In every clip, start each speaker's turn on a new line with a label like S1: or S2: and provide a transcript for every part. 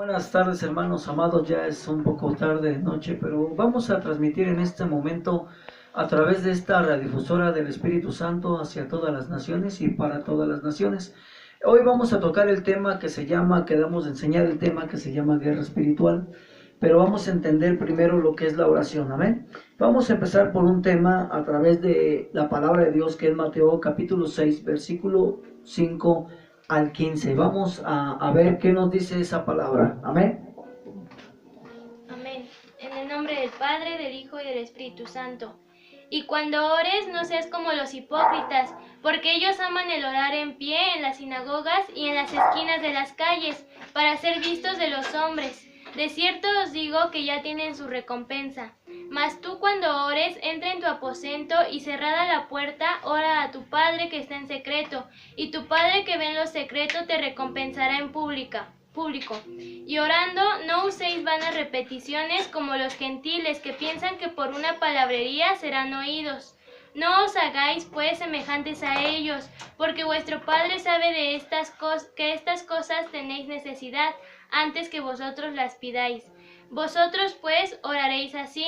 S1: Buenas tardes, hermanos amados, ya es un poco tarde de noche, pero vamos a transmitir en este momento a través de esta radiodifusora del Espíritu Santo hacia todas las naciones y para todas las naciones. Hoy vamos a tocar el tema que se llama, quedamos de enseñar el tema que se llama guerra espiritual, pero vamos a entender primero lo que es la oración, amén. Vamos a empezar por un tema a través de la palabra de Dios, que es Mateo capítulo 6, versículo 5 al 15. Vamos a ver qué nos dice esa palabra. Amén.
S2: Amén. En el nombre del Padre, del Hijo y del Espíritu Santo. Y cuando ores, no seas como los hipócritas, porque ellos aman el orar en pie en las sinagogas y en las esquinas de las calles, para ser vistos de los hombres. De cierto os digo que ya tienen su recompensa. Mas tú cuando ores, entra en tu aposento y cerrada la puerta, ora a tu Padre que está en secreto, y tu Padre que ve en lo secreto te recompensará en público. Y orando, no uséis vanas repeticiones como los gentiles que piensan que por una palabrería serán oídos. No os hagáis pues semejantes a ellos, porque vuestro Padre sabe de que estas cosas tenéis necesidad antes que vosotros las pidáis. Vosotros pues oraréis así: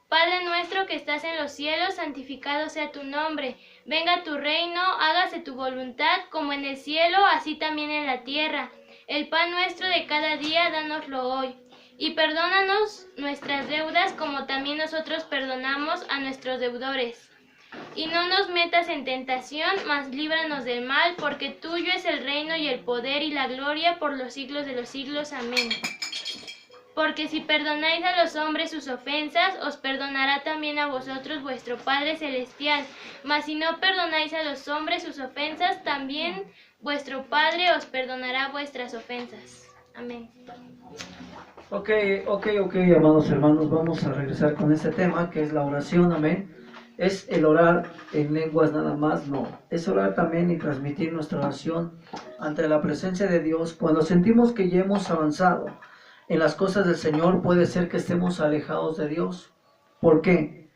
S2: Padre nuestro que estás en los cielos, santificado sea tu nombre. Venga tu reino, hágase tu voluntad, como en el cielo, así también en la tierra. El pan nuestro de cada día, dánoslo hoy. Y perdónanos nuestras deudas, como también nosotros perdonamos a nuestros deudores. Y no nos metas en tentación, mas líbranos del mal, porque tuyo es el reino y el poder y la gloria por los siglos de los siglos. Amén. Porque si perdonáis a los hombres sus ofensas, os perdonará también a vosotros vuestro Padre Celestial. Mas si no perdonáis a los hombres sus ofensas, también vuestro Padre os perdonará vuestras ofensas. Amén.
S1: Ok, amados hermanos, vamos a regresar con este tema que es la oración, amén. ¿Es el orar en lenguas nada más? No. Es orar también y transmitir nuestra oración ante la presencia de Dios. Cuando sentimos que ya hemos avanzado en las cosas del Señor, puede ser que estemos alejados de Dios. ¿Por qué?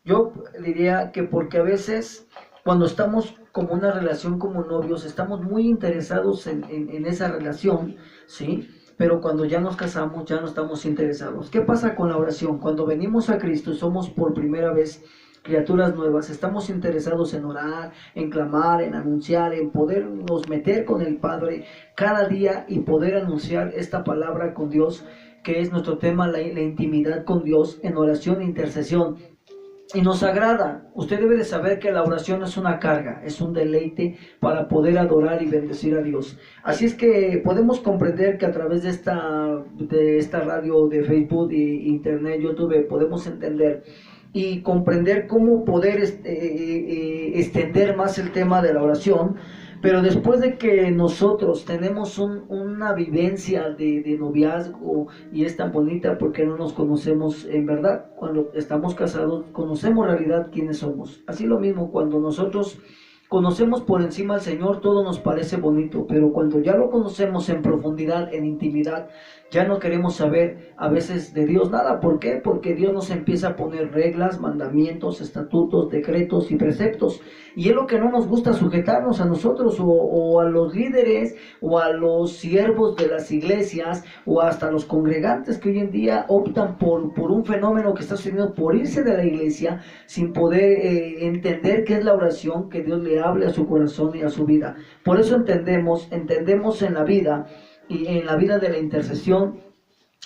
S1: Yo diría que porque a veces cuando estamos como una relación como novios, estamos muy interesados en esa relación, ¿sí? Pero cuando ya nos casamos, ya no estamos interesados. ¿Qué pasa con la oración? Cuando venimos a Cristo y somos por primera vez criaturas nuevas, estamos interesados en orar, en clamar, en anunciar, en podernos meter con el Padre cada día y poder anunciar esta palabra con Dios, que es nuestro tema, la intimidad con Dios en oración e intercesión. Y nos agrada. Usted debe de saber que la oración es una carga, es un deleite para poder adorar y bendecir a Dios. Así es que podemos comprender que a través de esta radio de Facebook e Internet, YouTube, podemos entender y comprender cómo poder extender más el tema de la oración. Pero después de que nosotros tenemos una vivencia de noviazgo, y es tan bonita porque no nos conocemos en verdad, cuando estamos casados conocemos en realidad quiénes somos. Así lo mismo, cuando nosotros conocemos por encima al Señor, todo nos parece bonito, pero cuando ya lo conocemos en profundidad, en intimidad, ya no queremos saber a veces de Dios nada. ¿Por qué? Porque Dios nos empieza a poner reglas, mandamientos, estatutos, decretos y preceptos, y es lo que no nos gusta sujetarnos a nosotros o a los líderes o a los siervos de las iglesias o hasta los congregantes que hoy en día optan por un fenómeno que está sucediendo, por irse de la iglesia sin poder entender qué es la oración, que Dios le hable a su corazón y a su vida. Por eso entendemos en la vida y en la vida de la intercesión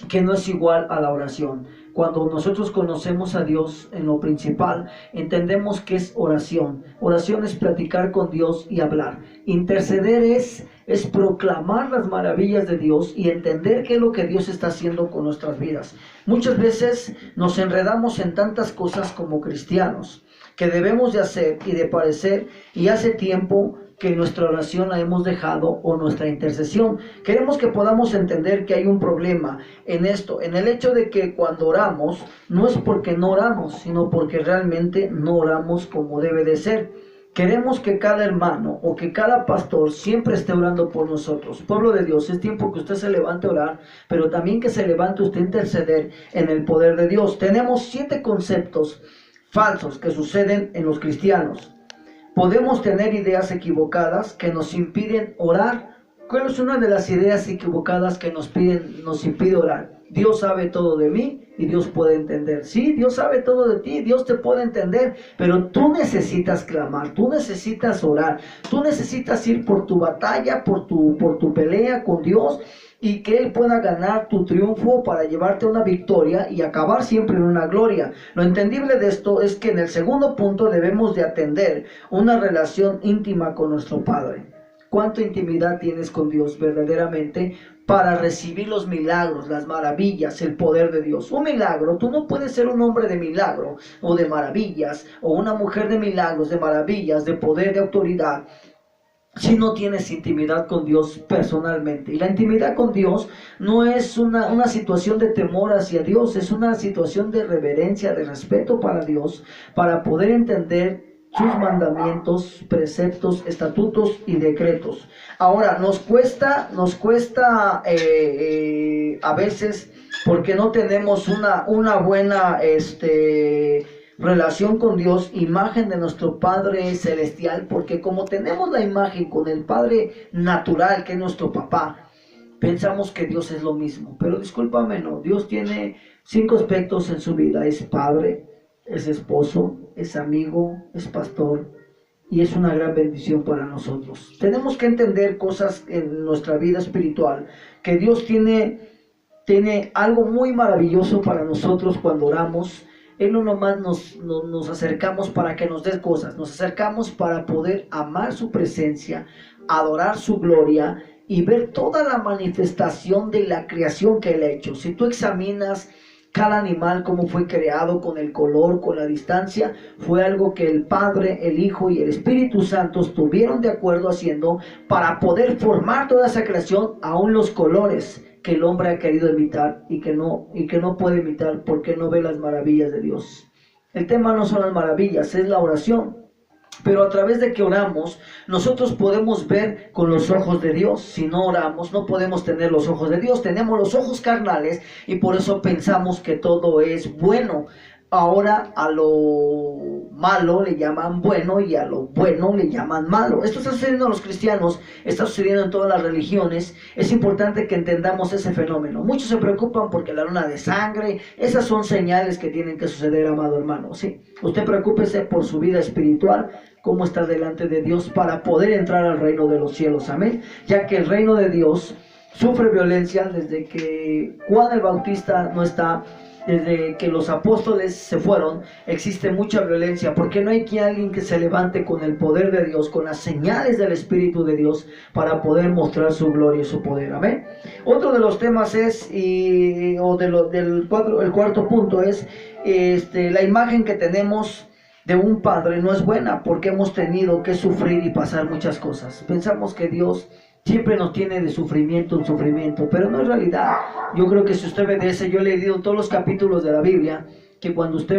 S1: que no es igual a la oración. Cuando nosotros conocemos a Dios en lo principal, entendemos que es oración. Oración es platicar con Dios y hablar. Interceder es proclamar las maravillas de Dios y entender qué es lo que Dios está haciendo con nuestras vidas. Muchas veces nos enredamos en tantas cosas como cristianos que debemos de hacer y de parecer, y hace tiempo que nuestra oración la hemos dejado, o nuestra intercesión. Queremos que podamos entender que hay un problema en esto, en el hecho de que cuando oramos, no es porque no oramos, sino porque realmente no oramos como debe de ser. Queremos que cada hermano o que cada pastor siempre esté orando por nosotros. Pueblo de Dios, es tiempo que usted se levante a orar, pero también que se levante usted a interceder en el poder de Dios. Tenemos 7 conceptos falsos que suceden en los cristianos. Podemos tener ideas equivocadas que nos impiden orar ¿Cuál es una de las ideas equivocadas que nos impide orar? Dios sabe todo de mí y Dios puede entender. Sí, Dios sabe todo de ti, Dios te puede entender, pero tú necesitas clamar, tú necesitas orar, tú necesitas ir por tu batalla, por tu pelea con Dios, y que Él pueda ganar tu triunfo para llevarte a una victoria y acabar siempre en una gloria. Lo entendible de esto es que en el segundo punto debemos de atender una relación íntima con nuestro Padre. ¿Cuánta intimidad tienes con Dios verdaderamente para recibir los milagros, las maravillas, el poder de Dios? Un milagro, tú no puedes ser un hombre de milagro o de maravillas, o una mujer de milagros, de maravillas, de poder, de autoridad, si no tienes intimidad con Dios personalmente. Y la intimidad con Dios no es una situación de temor hacia Dios, es una situación de reverencia, de respeto para Dios, para poder entender sus mandamientos, preceptos, estatutos y decretos. Ahora, nos cuesta a veces, porque no tenemos una buena relación con Dios, imagen de nuestro Padre Celestial, porque como tenemos la imagen con el Padre natural, que es nuestro papá, pensamos que Dios es lo mismo. Pero discúlpame, no, Dios tiene 5 aspectos en su vida: es Padre, es esposo, es amigo, es pastor, y es una gran bendición para nosotros. Tenemos que entender cosas en nuestra vida espiritual, que Dios tiene algo muy maravilloso para nosotros cuando oramos. Él no nomás nos acercamos para que nos dé cosas, nos acercamos para poder amar su presencia, adorar su gloria y ver toda la manifestación de la creación que Él ha hecho. Si tú examinas cada animal, cómo fue creado, con el color, con la distancia, fue algo que el Padre, el Hijo y el Espíritu Santo estuvieron de acuerdo haciendo para poder formar toda esa creación, aún los colores que el hombre ha querido imitar y que no puede imitar porque no ve las maravillas de Dios. El tema no son las maravillas, es la oración. Pero a través de que oramos, nosotros podemos ver con los ojos de Dios. Si no oramos, no podemos tener los ojos de Dios. Tenemos los ojos carnales y por eso pensamos que todo es bueno. Ahora a lo malo le llaman bueno y a lo bueno le llaman malo. Esto está sucediendo a los cristianos, está sucediendo en todas las religiones. Es importante que entendamos ese fenómeno. Muchos se preocupan porque la luna de sangre, esas son señales que tienen que suceder, amado hermano. Sí, usted preocúpese por su vida espiritual, cómo está delante de Dios para poder entrar al reino de los cielos. Amén. Ya que el reino de Dios sufre violencia desde que Juan el Bautista no está. Desde que los apóstoles se fueron, existe mucha violencia, porque no hay alguien que se levante con el poder de Dios, con las señales del Espíritu de Dios, para poder mostrar su gloria y su poder. Amén. Otro de los temas es, el cuarto punto es, la imagen que tenemos de un padre no es buena, porque hemos tenido que sufrir y pasar muchas cosas. Pensamos que Dios siempre nos tiene de sufrimiento en sufrimiento, pero no es realidad. Yo creo que si usted obedece, yo he leído todos los capítulos de la Biblia, que cuando usted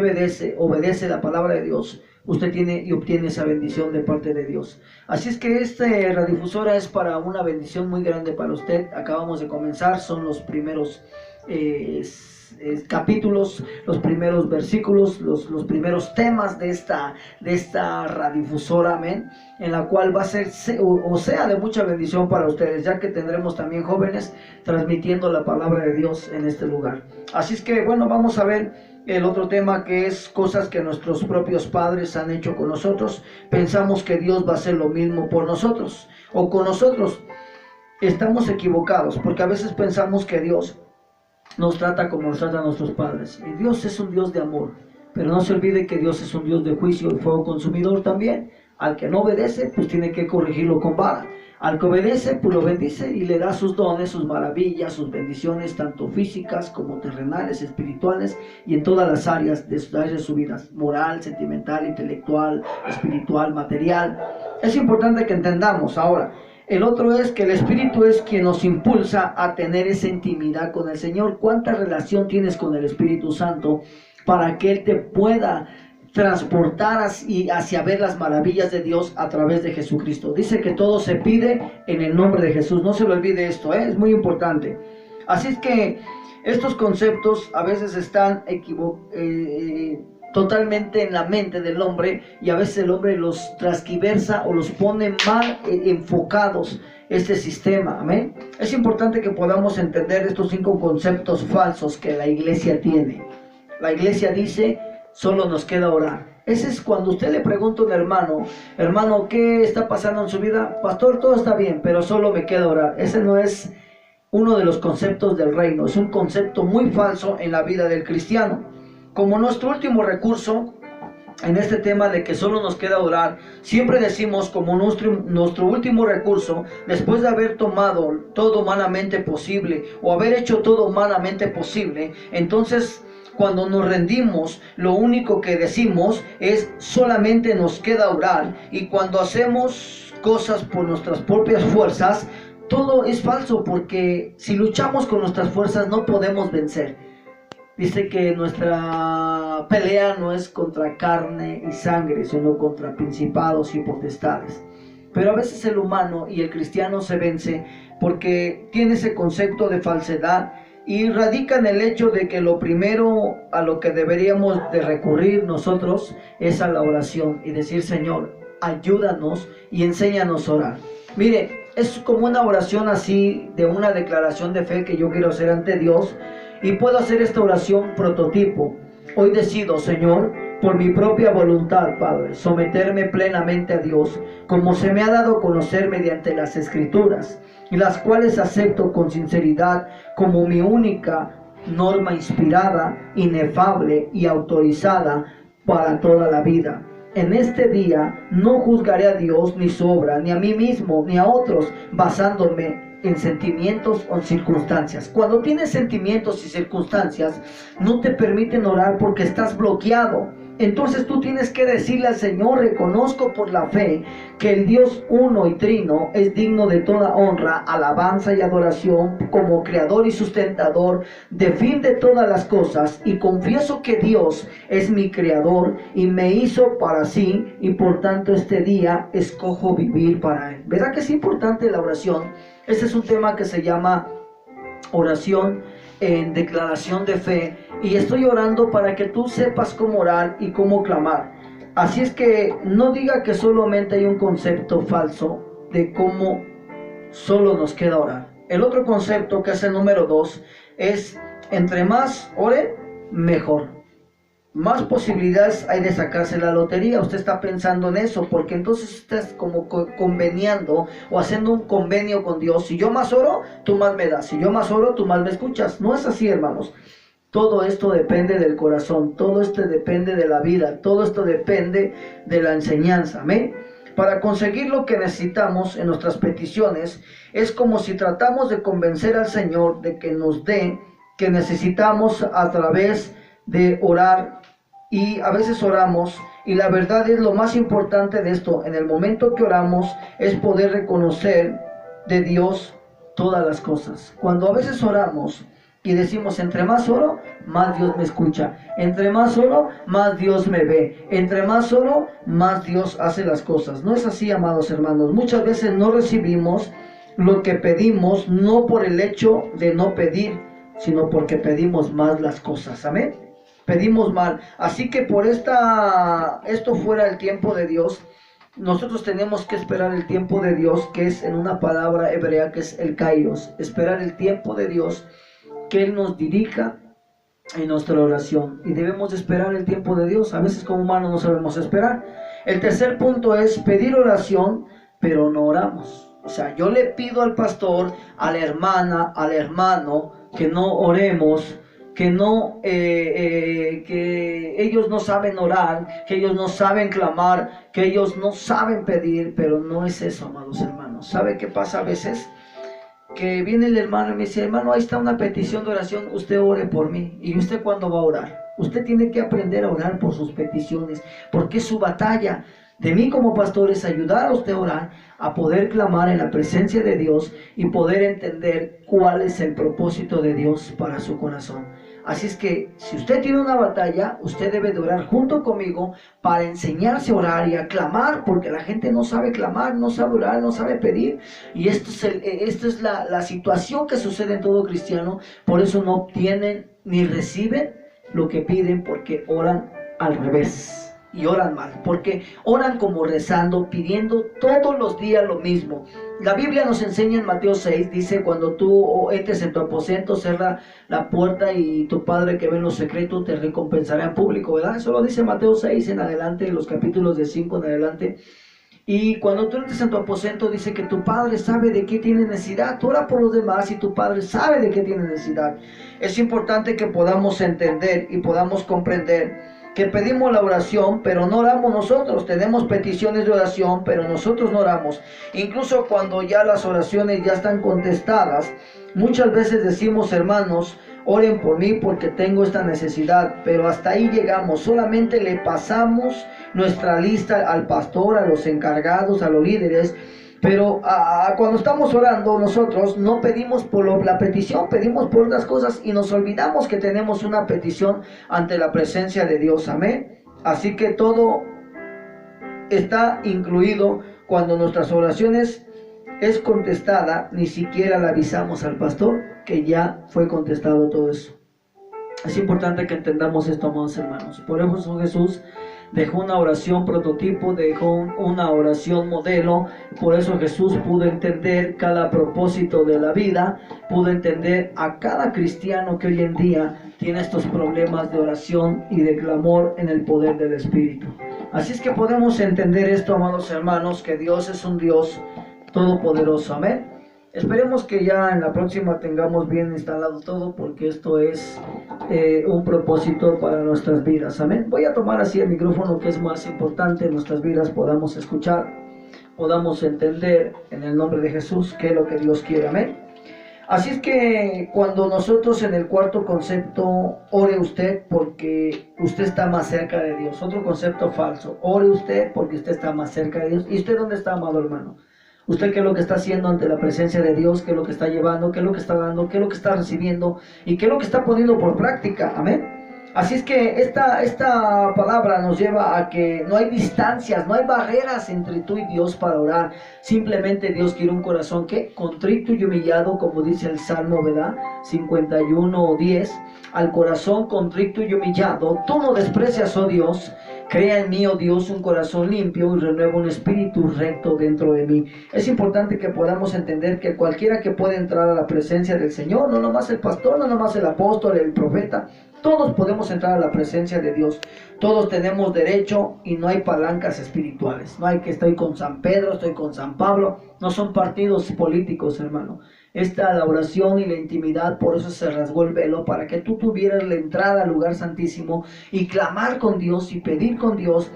S1: obedece la palabra de Dios, usted tiene y obtiene esa bendición de parte de Dios. Así es que esta radiodifusora es para una bendición muy grande para usted. Acabamos de comenzar, son los primeros capítulos, los primeros versículos, los primeros temas de esta radiodifusora, amén, en la cual va a ser sea de mucha bendición para ustedes, ya que tendremos también jóvenes transmitiendo la palabra de Dios en este lugar. Así es que bueno, vamos a ver el otro tema, que es cosas que nuestros propios padres han hecho con nosotros. Pensamos que Dios va a hacer lo mismo por nosotros o con nosotros. Estamos equivocados, porque a veces pensamos que Dios nos trata como nos tratan nuestros padres. Y Dios es un Dios de amor, pero no se olvide que Dios es un Dios de juicio y fuego consumidor también. Al que no obedece, pues tiene que corregirlo con vara. Al que obedece, pues lo bendice y le da sus dones, sus maravillas, sus bendiciones, tanto físicas como terrenales, espirituales, y en todas las áreas de su vida, moral, sentimental, intelectual, espiritual, material. Es importante que entendamos. Ahora, el otro es que el Espíritu es quien nos impulsa a tener esa intimidad con el Señor. ¿Cuánta relación tienes con el Espíritu Santo para que Él te pueda transportar hacia ver las maravillas de Dios a través de Jesucristo? Dice que todo se pide en el nombre de Jesús. No se lo olvide esto, es muy importante. Así es que estos conceptos a veces están totalmente en la mente del hombre, y a veces el hombre los transquiversa o los pone mal enfocados este sistema, amén. Es importante que podamos entender estos 5 conceptos falsos que la iglesia tiene. La iglesia dice, solo nos queda orar. Ese es cuando usted le pregunta a un hermano, ¿qué está pasando en su vida? Pastor, todo está bien, pero solo me queda orar. Ese no es uno de los conceptos del reino, es un concepto muy falso en la vida del cristiano. Como nuestro último recurso en este tema de que solo nos queda orar, siempre decimos como nuestro último recurso, después de haber tomado todo humanamente posible o haber hecho todo humanamente posible, entonces cuando nos rendimos, lo único que decimos es solamente nos queda orar. Y cuando hacemos cosas por nuestras propias fuerzas, todo es falso, porque si luchamos con nuestras fuerzas no podemos vencer. Dice que nuestra pelea no es contra carne y sangre, sino contra principados y potestades. Pero a veces el humano y el cristiano se vence porque tiene ese concepto de falsedad y radica en el hecho de que lo primero a lo que deberíamos de recurrir nosotros es a la oración y decir, Señor, ayúdanos y enséñanos a orar. Mire, es como una oración así de una declaración de fe que yo quiero hacer ante Dios, y puedo hacer esta oración prototipo. Hoy decido, Señor, por mi propia voluntad, Padre, someterme plenamente a Dios, como se me ha dado a conocer mediante las Escrituras, y las cuales acepto con sinceridad como mi única norma inspirada, inefable y autorizada para toda la vida. En este día no juzgaré a Dios ni su obra, ni a mí mismo, ni a otros, basándome en sentimientos o circunstancias. Cuando tienes sentimientos y circunstancias, no te permiten orar porque estás bloqueado. Entonces tú tienes que decirle al Señor, reconozco por la fe que el Dios uno y trino es digno de toda honra, alabanza y adoración como creador y sustentador de fin de todas las cosas, y confieso que Dios es mi creador y me hizo para sí, y por tanto este día escojo vivir para Él. ¿Verdad que es importante la oración? Este es un tema que se llama oración en declaración de fe, y estoy orando para que tú sepas cómo orar y cómo clamar. Así es que no diga que solamente hay un concepto falso de cómo solo nos queda orar. El otro concepto, que es el número 2, es entre más ore, mejor. Más posibilidades hay de sacarse la lotería. Usted está pensando en eso, porque entonces estás como conveniando o haciendo un convenio con Dios. Si yo más oro, tú más me das. Si yo más oro, tú más me escuchas. No es así, hermanos. Todo esto depende del corazón, todo esto depende de la vida, todo esto depende de la enseñanza. Amén. Para conseguir lo que necesitamos en nuestras peticiones, es como si tratamos de convencer al Señor de que nos dé que necesitamos a través de orar. Y a veces oramos, y la verdad es lo más importante de esto, en el momento que oramos, es poder reconocer de Dios todas las cosas. Cuando a veces oramos y decimos, entre más oro, más Dios me escucha. Entre más oro, más Dios me ve. Entre más oro, más Dios hace las cosas. No es así, amados hermanos. Muchas veces no recibimos lo que pedimos, no por el hecho de no pedir, sino porque pedimos más las cosas. Amén. Pedimos mal. Así que por esto fuera el tiempo de Dios, nosotros tenemos que esperar el tiempo de Dios, que es en una palabra hebrea que es el kairos. Esperar el tiempo de Dios, que Él nos dirija en nuestra oración. Y debemos esperar el tiempo de Dios. A veces como humanos no sabemos esperar. El tercer punto es pedir oración, pero no oramos. O sea, yo le pido al pastor, a la hermana, al hermano, que no oremos, que ellos no saben orar, que ellos no saben clamar, que ellos no saben pedir. Pero no es eso, amados hermanos. ¿Sabe qué pasa a veces? Que viene el hermano y me dice, hermano, ahí está una petición de oración, usted ore por mí. ¿Y usted cuándo va a orar? Usted tiene que aprender a orar por sus peticiones, porque su batalla de mí como pastor es ayudar a usted a orar, a poder clamar en la presencia de Dios y poder entender cuál es el propósito de Dios para su corazón. Así es que si usted tiene una batalla, usted debe de orar junto conmigo para enseñarse a orar y a clamar, porque la gente no sabe clamar, no sabe orar, no sabe pedir. Y esta es la situación que sucede en todo cristiano. Por eso no obtienen ni reciben lo que piden, porque oran al revés. y oran mal, porque oran como rezando, pidiendo todos los días lo mismo. La Biblia nos enseña en Mateo 6, dice, cuando tú entres en tu aposento, cierra la puerta y tu Padre que ve en lo secreto te recompensará en público, ¿verdad? Eso lo dice Mateo 6 en adelante, los capítulos de 5 en adelante. Y cuando tú entres en tu aposento, dice que tu Padre sabe de qué tiene necesidad. Tú ora por los demás y tu Padre sabe de qué tiene necesidad. Es importante que podamos entender y podamos comprender que pedimos la oración, pero no oramos nosotros. Tenemos peticiones de oración, pero nosotros no oramos. Incluso cuando ya las oraciones ya están contestadas, muchas veces decimos, hermanos, oren por mí porque tengo esta necesidad, pero hasta ahí llegamos. Solamente le pasamos nuestra lista al pastor, a los encargados, a los líderes, pero cuando estamos orando nosotros no pedimos por la petición, pedimos por otras cosas y nos olvidamos que tenemos una petición ante la presencia de Dios, amén. Así que todo está incluido. Cuando nuestras oraciones es contestada, ni siquiera le avisamos al pastor que ya fue contestado todo eso. Es importante que entendamos esto, amados hermanos. Por eso Jesús dejó una oración prototipo, dejó una oración modelo. Por eso Jesús pudo entender cada propósito de la vida, pudo entender a cada cristiano que hoy en día tiene estos problemas de oración y de clamor en el poder del Espíritu. Así es que podemos entender esto, amados hermanos, que Dios es un Dios todopoderoso, amén. Esperemos que ya en la próxima tengamos bien instalado todo, porque esto es un propósito para nuestras vidas, amén. Voy a tomar así el micrófono, que es más importante en nuestras vidas, podamos escuchar, podamos entender en el nombre de Jesús qué es lo que Dios quiere, amén. Así es que cuando nosotros en el cuarto concepto, ore usted porque usted está más cerca de Dios. Otro concepto falso, ore usted porque usted está más cerca de Dios. ¿Y usted dónde está, amado hermano? ¿Usted qué es lo que está haciendo ante la presencia de Dios? ¿Qué es lo que está llevando? ¿Qué es lo que está dando? ¿Qué es lo que está recibiendo? ¿Y qué es lo que está poniendo por práctica? Amén. Así es que esta palabra nos lleva a que no hay distancias, no hay barreras entre tú y Dios para orar. Simplemente Dios quiere un corazón que contrito y humillado, como dice el Salmo, ¿verdad? 51:10. Al corazón contrito y humillado, tú no desprecias, oh Dios. Crea en mí, oh Dios, un corazón limpio y renueva un espíritu recto dentro de mí. Es importante que podamos entender que cualquiera que puede entrar a la presencia del Señor, no nomás el pastor, no nomás el apóstol, el profeta, todos podemos entrar a la presencia de Dios. Todos tenemos derecho y no hay palancas espirituales. No hay que estoy con San Pedro, estoy con San Pablo. No son partidos políticos, hermano. La oración y la intimidad, por eso se rasgó el velo, para que tú tuvieras la entrada al lugar santísimo y clamar con Dios y pedir con Dios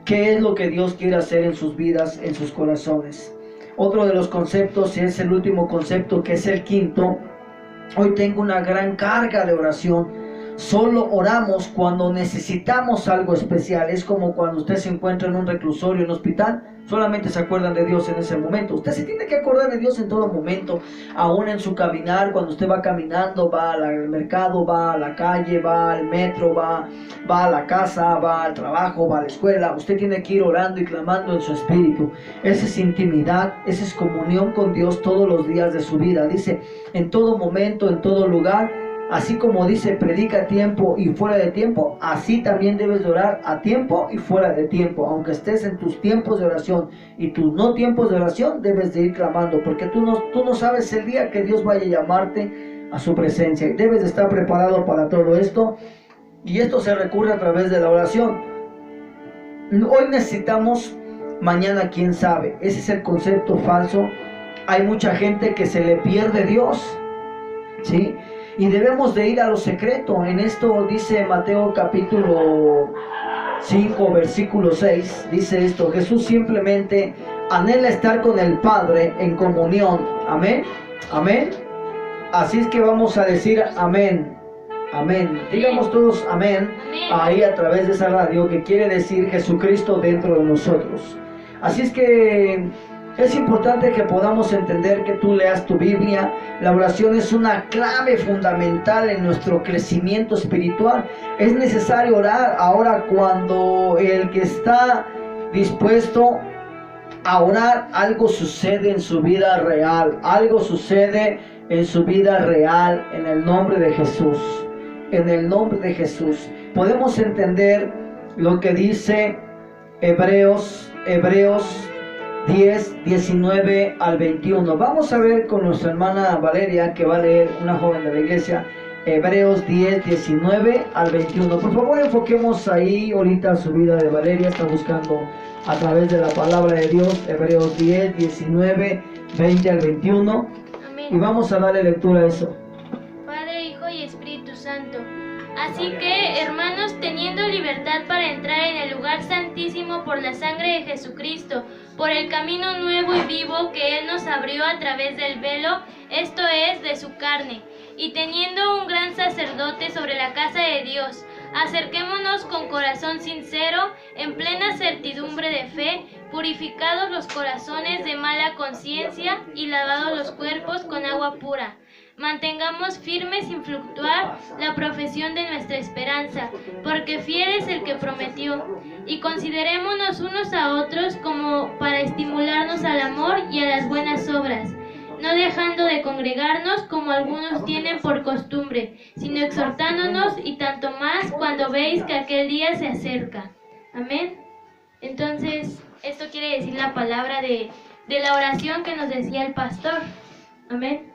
S1: qué es lo que Dios quiere hacer en sus vidas, en sus corazones. Otro de los conceptos, y es el último concepto, que es el quinto. Hoy tengo una gran carga de oración. Solo oramos cuando necesitamos algo especial. Es como cuando usted se encuentra en un reclusorio, en un hospital, solamente se acuerdan de Dios en ese momento. Usted se tiene que acordar de Dios en todo momento, aún en su caminar, cuando usted va caminando, va al mercado, va a la calle, va al metro, va a la casa, va al trabajo, va a la escuela. Usted tiene que ir orando y clamando en su espíritu. Esa es intimidad, esa es comunión con Dios todos los días de su vida. Dice, en todo momento, en todo lugar. Así como dice, predica a tiempo y fuera de tiempo, así también debes de orar a tiempo y fuera de tiempo. Aunque estés en tus tiempos de oración y tus no tiempos de oración, debes de ir clamando, porque tú no sabes el día que Dios vaya a llamarte a su presencia. Y debes de estar preparado para todo esto, y esto se recurre a través de la oración. Hoy necesitamos, mañana quién sabe. Ese es el concepto falso. Hay mucha gente que se le pierde Dios, ¿sí? Y debemos de ir a lo secreto. En esto dice Mateo capítulo 5, versículo 6. Dice esto: Jesús simplemente anhela estar con el Padre en comunión. Amén. Amén. Así es que vamos a decir amén. Amén. Digamos todos amén. Ahí a través de esa radio, que quiere decir Jesucristo dentro de nosotros. Así es que es importante que podamos entender que tú leas tu Biblia. La oración es una clave fundamental en nuestro crecimiento espiritual. Es necesario orar. Ahora, cuando el que está dispuesto a orar, algo sucede en su vida real. Algo sucede en su vida real, en el nombre de Jesús. En el nombre de Jesús. Podemos entender lo que dice Hebreos 10, 19 al 21. Vamos a ver con nuestra hermana Valeria, que va a leer, una joven de la iglesia, Hebreos 10, 19 al 21. Por favor, enfoquemos ahí ahorita su vida de Valeria. Está buscando a través de la palabra de Dios, Hebreos 10, 19, 20 al 21.
S2: Amén.
S1: Y vamos a darle lectura a eso.
S2: Padre, Hijo y Espíritu Santo. Así que, hermanos, teniendo libertad para entrar en el lugar santísimo por la sangre de Jesucristo, por el camino nuevo y vivo que Él nos abrió a través del velo, esto es, de su carne, y teniendo un gran sacerdote sobre la casa de Dios, acerquémonos con corazón sincero, en plena certidumbre de fe, purificados los corazones de mala conciencia y lavados los cuerpos con agua pura. Mantengamos firme sin fluctuar la profesión de nuestra esperanza, porque fiel es el que prometió. Y considerémonos unos a otros como para estimularnos al amor y a las buenas obras, no dejando de congregarnos como algunos tienen por costumbre, sino exhortándonos, y tanto más cuando veis que aquel día se acerca. Amén. Entonces, esto quiere decir la palabra de la oración que nos decía el pastor. Amén.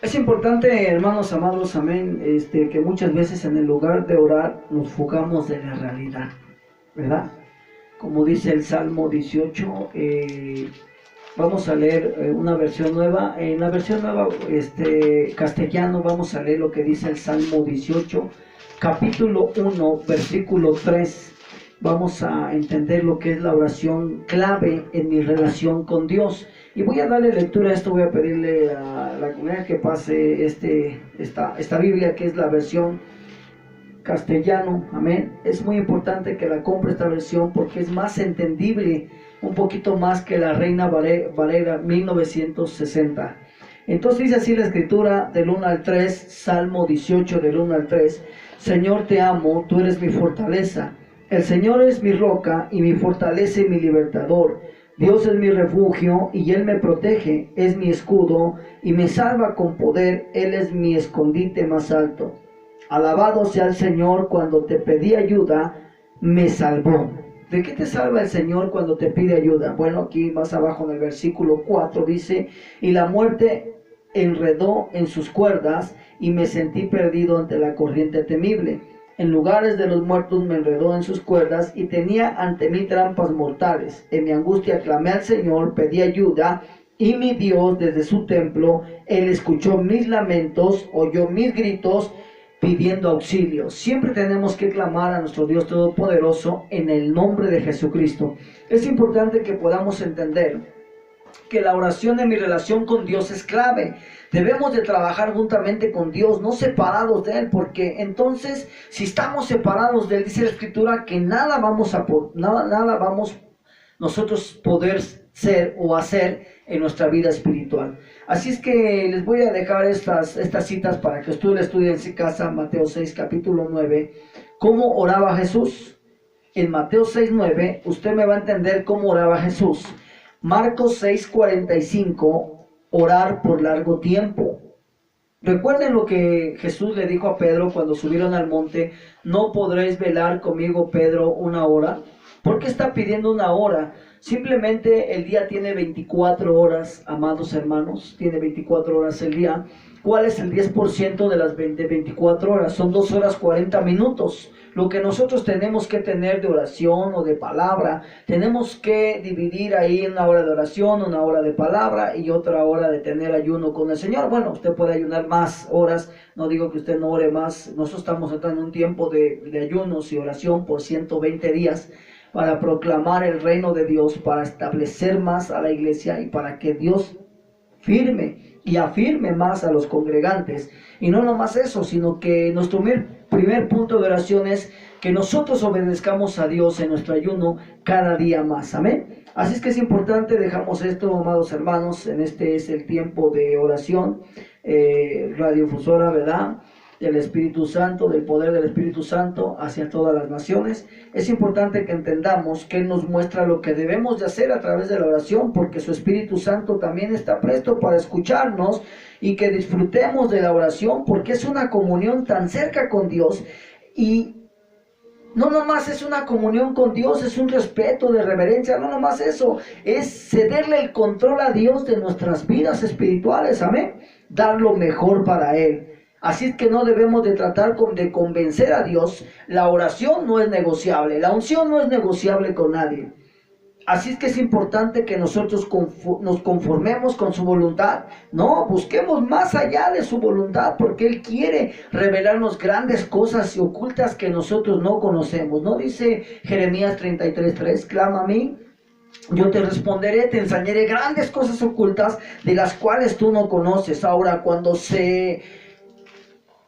S1: Es importante, hermanos amados, amén, que muchas veces en el lugar de orar nos fugamos de la realidad, ¿verdad? Como dice el Salmo 18, vamos a leer una versión nueva. En la versión nueva castellano vamos a leer lo que dice el Salmo 18, capítulo 1, versículo 3. Vamos a entender lo que es la oración clave en mi relación con Dios. Y voy a darle lectura a esto. Voy a pedirle a la comunidad que pase esta Biblia, que es la versión castellano. Amén. Es muy importante que la compre esta versión porque es más entendible, un poquito más que la Reina Valera 1960. Entonces dice así la escritura del 1 al 3, Salmo 18 del 1 al 3. Señor, te amo, tú eres mi fortaleza. El Señor es mi roca y mi fortaleza y mi libertador. Dios es mi refugio y Él me protege, es mi escudo y me salva con poder. Él es mi escondite más alto. Alabado sea el Señor, cuando te pedí ayuda, me salvó. ¿De qué te salva el Señor cuando te pide ayuda? Bueno, aquí más abajo en el versículo 4 dice, y la muerte enredó en sus cuerdas y me sentí perdido ante la corriente temible. En lugares de los muertos me enredó en sus cuerdas y tenía ante mí trampas mortales. En mi angustia clamé al Señor, pedí ayuda, y mi Dios desde su templo, Él escuchó mis lamentos, oyó mis gritos, pidiendo auxilio. Siempre tenemos que clamar a nuestro Dios Todopoderoso en el nombre de Jesucristo. Es importante que podamos entender que la oración en mi relación con Dios es clave. Debemos de trabajar juntamente con Dios, no separados de Él, porque entonces si estamos separados de Él, dice la Escritura que nada vamos nosotros poder ser o hacer en nuestra vida espiritual. Así es que les voy a dejar estas citas para que ustedes estudien en su casa. Mateo 6, capítulo 9, ¿cómo oraba Jesús? En Mateo 6, 9, usted me va a entender cómo oraba Jesús. Marcos 6:45, orar por largo tiempo. Recuerden lo que Jesús le dijo a Pedro cuando subieron al monte, no podréis velar conmigo, Pedro, 1 hora. ¿Por qué está pidiendo 1 hora? Simplemente el día tiene 24 horas, amados hermanos, tiene 24 horas el día. ¿Cuál es el 10% de las 24 horas? Son 2 horas 40 minutos. Lo que nosotros tenemos que tener de oración o de palabra, tenemos que dividir ahí 1 hora de oración, 1 hora de palabra y otra hora de tener ayuno con el Señor. Bueno, usted puede ayunar más horas, no digo que usted no ore más. Nosotros estamos entrando en un tiempo de ayunos y oración por 120 días para proclamar el reino de Dios, para establecer más a la iglesia y para que Dios firme y afirme más a los congregantes. Y no nomás eso, sino que nuestro primer punto de oración es que nosotros obedezcamos a Dios en nuestro ayuno cada día más. Amén. Así es que es importante, dejamos esto, amados hermanos, en este es el tiempo de oración, radiodifusora, ¿verdad?, del Espíritu Santo, del poder del Espíritu Santo hacia todas las naciones. Es importante que entendamos que Él nos muestra lo que debemos de hacer a través de la oración, porque su Espíritu Santo también está presto para escucharnos y que disfrutemos de la oración, porque es una comunión tan cerca con Dios. Y No nomás es una comunión con Dios, es un respeto de reverencia, no nomás eso, es cederle el control a Dios de nuestras vidas espirituales, amén, dar lo mejor para Él. Así es que no debemos de tratar de convencer a Dios. La oración no es negociable, la unción no es negociable con nadie. Así es que es importante que nosotros nos conformemos con su voluntad. No, busquemos más allá de su voluntad, porque Él quiere revelarnos grandes cosas y ocultas que nosotros no conocemos. ¿No dice Jeremías 33:3? Clama a mí, yo te responderé, te enseñaré grandes cosas ocultas de las cuales tú no conoces. Ahora, cuando se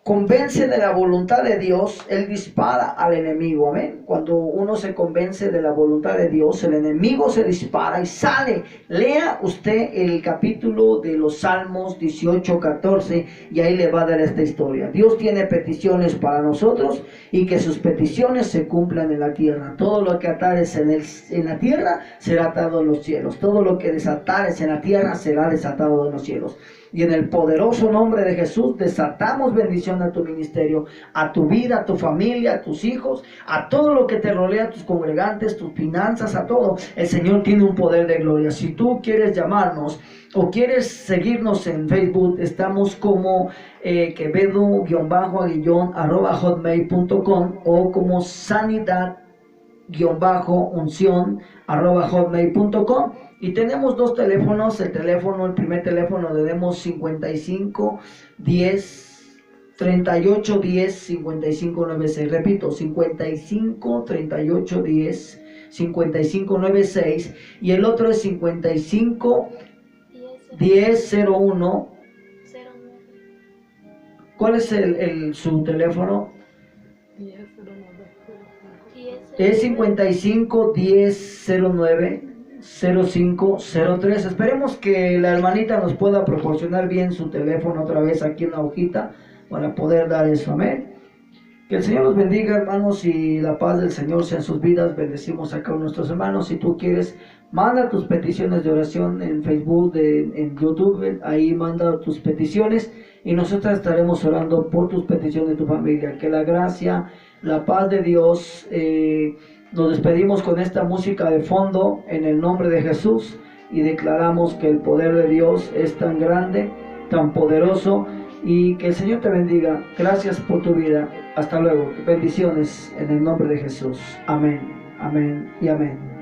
S1: convence de la voluntad de Dios, Él dispara al enemigo, amén. Cuando uno se convence de la voluntad de Dios, el enemigo se dispara y sale. Lea usted el capítulo de los Salmos 18:14 y ahí le va a dar esta historia. Dios tiene peticiones para nosotros y que sus peticiones se cumplan en la tierra. Todo lo que atares en la tierra será atado en los cielos. Todo lo que desatares en la tierra será desatado en los cielos. Y en el poderoso nombre de Jesús desatamos bendición a tu ministerio, a tu vida, a tu familia, a tus hijos, a todo lo que te rodea, a tus congregantes, tus finanzas, a todo. El Señor tiene un poder de gloria. Si tú quieres llamarnos o quieres seguirnos en Facebook, estamos como quevedo_aguillón@hotmail.com o como sanidad_unción@hotmail.com. Y tenemos dos teléfonos. El primer teléfono le demos 55 10 38 10 55 96. Repito, 55 38 10 55 96. Y el otro es 55 10 01. ¿Cuál es su teléfono? Es 55 10 09 0503. Esperemos que la hermanita nos pueda proporcionar bien su teléfono otra vez aquí en la hojita para poder dar eso, amén. Que el Señor los bendiga, hermanos, y la paz del Señor sea en sus vidas. Bendecimos acá a nuestros hermanos. Si tú quieres, manda tus peticiones de oración en Facebook, en YouTube, ahí manda tus peticiones y nosotros estaremos orando por tus peticiones de tu familia. Que la gracia, la paz de Dios, nos despedimos con esta música de fondo en el nombre de Jesús y declaramos que el poder de Dios es tan grande, tan poderoso, y que el Señor te bendiga. Gracias por tu vida. Hasta luego. Bendiciones en el nombre de Jesús. Amén, amén y amén.